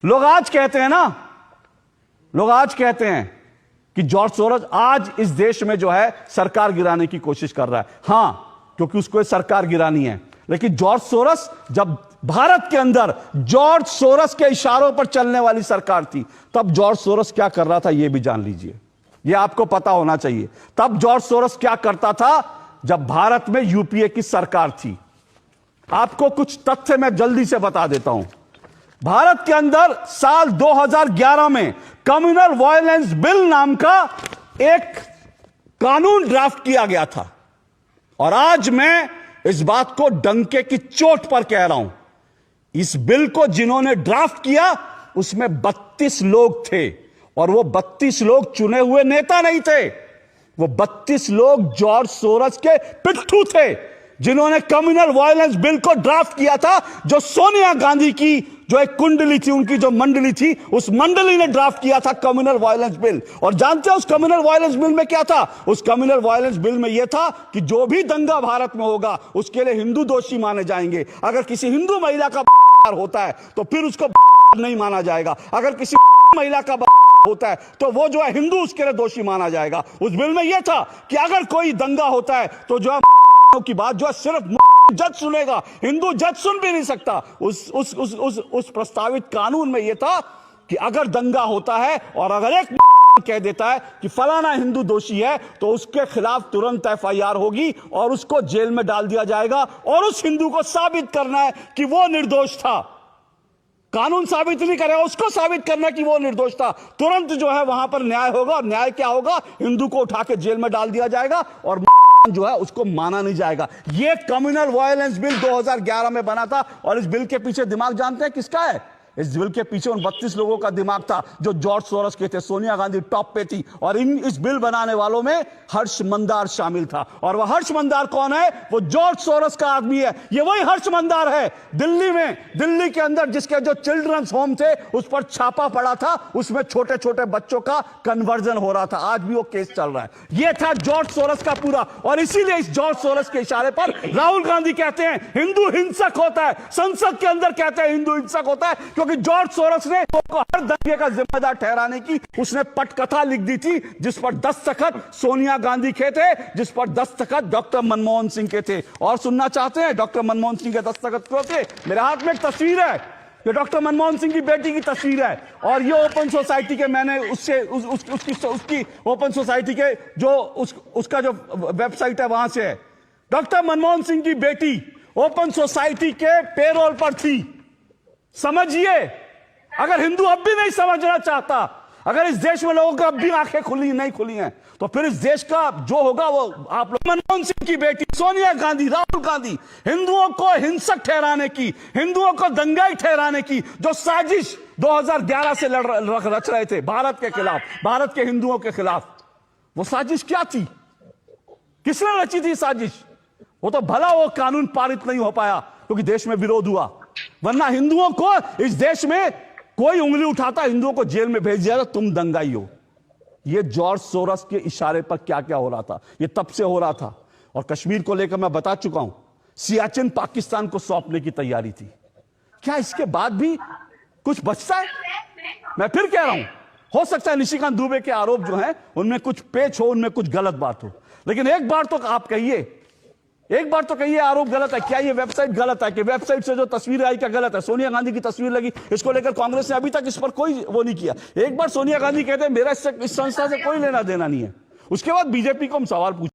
लोग आज कहते हैं ना, लोग आज कहते हैं कि जॉर्ज सोरोस आज इस देश में जो है सरकार गिराने की कोशिश कर रहा है। हां, क्योंकि उसको सरकार गिरानी है। लेकिन जॉर्ज सोरोस, जब भारत के अंदर जॉर्ज सोरोस के इशारों पर चलने वाली सरकार थी, तब जॉर्ज सोरोस क्या कर रहा था यह भी जान लीजिए। यह आपको पता होना चाहिए। तब जॉर्ज सोरोस क्या करता था जब भारत में यूपीए की सरकार थी। आपको कुछ तथ्य मैं जल्दी से बता देता हूं। भारत के अंदर साल 2011 में कम्युनल वायलेंस बिल नाम का एक कानून ड्राफ्ट किया गया था। और आज मैं इस बात को डंके की चोट पर कह रहा हूं, इस बिल को जिन्होंने ड्राफ्ट किया उसमें 32 लोग थे। और वो 32 लोग चुने हुए नेता नहीं थे, वो 32 लोग जॉर्ज सोरोस के पिट्ठू थे, जिन्होंने कम्युनल वायलेंस बिल को ड्राफ्ट किया था। जो सोनिया गांधी की जो एक कुंडली थी, उनकी जो मंडली थी, उस मंडली ने ड्राफ्ट किया था कम्युनल वायलेंस बिल। और जानते हैं उस कम्युनल वायलेंस बिल में क्या था? उस कम्युनल वायलेंस बिल में यह था कि जो भी दंगा भारत में होगा उसके लिए हिंदू दोषी माने जाएंगे। अगर किसी हिंदू महिला का होता है तो फिर उसको नहीं माना जाएगा। अगर किसी महिला का होता है तो वो जो है हिंदू, उसके लिए दोषी माना जाएगा। उस बिल में यह था कि अगर कोई दंगा होता है तो जो है की बात जो है सिर्फ जज सुनेगा, हिंदू जज सुन भी नहीं सकता। उस प्रस्तावित कानून में यह था कि अगर दंगा होता है और अगर एक कह देता है कि फलाना हिंदू दोषी है तो उसके खिलाफ तुरंत एफआईआर होगी और उसको जेल में डाल दिया जाएगा। और उस हिंदू को साबित करना है कि वो निर्दोष था। कानून साबित नहीं करेगा, उसको साबित करना कि वो निर्दोष था। तुरंत जो है वहां पर न्याय होगा। और न्याय क्या होगा? हिंदू को उठा के जेल में डाल दिया जाएगा और जो है उसको माना नहीं जाएगा। ये कम्युनल वायलेंस बिल 2011 में बना था। और इस बिल के पीछे दिमाग जानते हैं किसका है? इस बिल के पीछे उन 32 लोगों का दिमाग था जो जॉर्ज सोरोस के थे। सोनिया गांधी टॉप पे थी। और इस बिल बनाने वालों में हर्ष मंदार शामिल था। और वह हर्ष मंदार कौन है? वो जॉर्ज सोरोस का आदमी है। ये वही हर्ष मंदार है दिल्ली में, दिल्ली के अंदर जिसके जो चिल्ड्रंस होम थे उस पर छापा पड़ा था, उसमें छोटे छोटे बच्चों का कन्वर्जन हो रहा था। आज भी वो केस चल रहा है। ये था जॉर्ज सोरोस का पूरा। और इसीलिए इस जॉर्ज सोरोस के इशारे पर राहुल गांधी कहते हैं हिंदू हिंसक होता है, संसद के अंदर कहते हैं हिंदू हिंसक होता है, क्योंकि जॉर्ज सोरोस ने को हर दंगे का जिम्मेदार ठहराने की उसने पटकथा लिख दी थी, जिस पर दस्तखत सोनिया गांधी के थे, जिस पर दस्तखत डॉक्टर मनमोहन सिंह के थे। और सुनना चाहते हैं डॉक्टर मनमोहन सिंह के दस्तखत क्यों थे? मेरे हाथ में एक तस्वीर है, ये डॉक्टर मनमोहन सिंह की बेटी की तस्वीर है। और ये ओपन सोसाइटी के, मैंने उससे उसकी ओपन सोसाइटी के जो उसका जो वेबसाइट है वहां से है। डॉक्टर मनमोहन सिंह की बेटी ओपन सोसाइटी के पेरोल पर थी। समझिए, अगर हिंदू अब भी नहीं समझना चाहता, अगर इस देश में लोगों की अब भी आंखें खुली नहीं खुली हैं, तो फिर इस देश का जो होगा वो आप लोग। मनमोहन सिंह की बेटी सोनिया गांधी, राहुल गांधी हिंदुओं को हिंसक ठहराने की, हिंदुओं को दंगाई ठहराने की जो साजिश 2011 से रच रहे थे भारत के खिलाफ, भारत के हिंदुओं के खिलाफ, वो साजिश क्या थी? किसने रची थी साजिश? वो तो भला वो कानून पारित नहीं हो पाया क्योंकि देश में विरोध हुआ, वरना हिंदुओं को इस देश में कोई उंगली उठाता हिंदुओं को जेल में भेज दिया था, तुम दंगाई हो। यह जॉर्ज सोरोस के इशारे पर क्या क्या हो रहा था, यह तब से हो रहा था। और कश्मीर को लेकर मैं बता चुका हूं, सियाचिन पाकिस्तान को सौंपने की तैयारी थी। क्या इसके बाद भी कुछ बचता है? मैं फिर कह रहा हूं, हो सकता है निशिकांत दुबे के आरोप जो हैं उनमें कुछ पेच हो, उनमें कुछ गलत बात हो, लेकिन एक बार तो आप कहिए, एक बार तो कहिए आरोप गलत है। क्या ये वेबसाइट गलत है? कि वेबसाइट से जो तस्वीर आई क्या गलत है? सोनिया गांधी की तस्वीर लगी, इसको लेकर कांग्रेस ने अभी तक इस पर कोई वो नहीं किया। एक बार सोनिया गांधी कहते हैं मेरा इस संस्था से कोई लेना देना नहीं है, उसके बाद बीजेपी को हम सवाल पूछ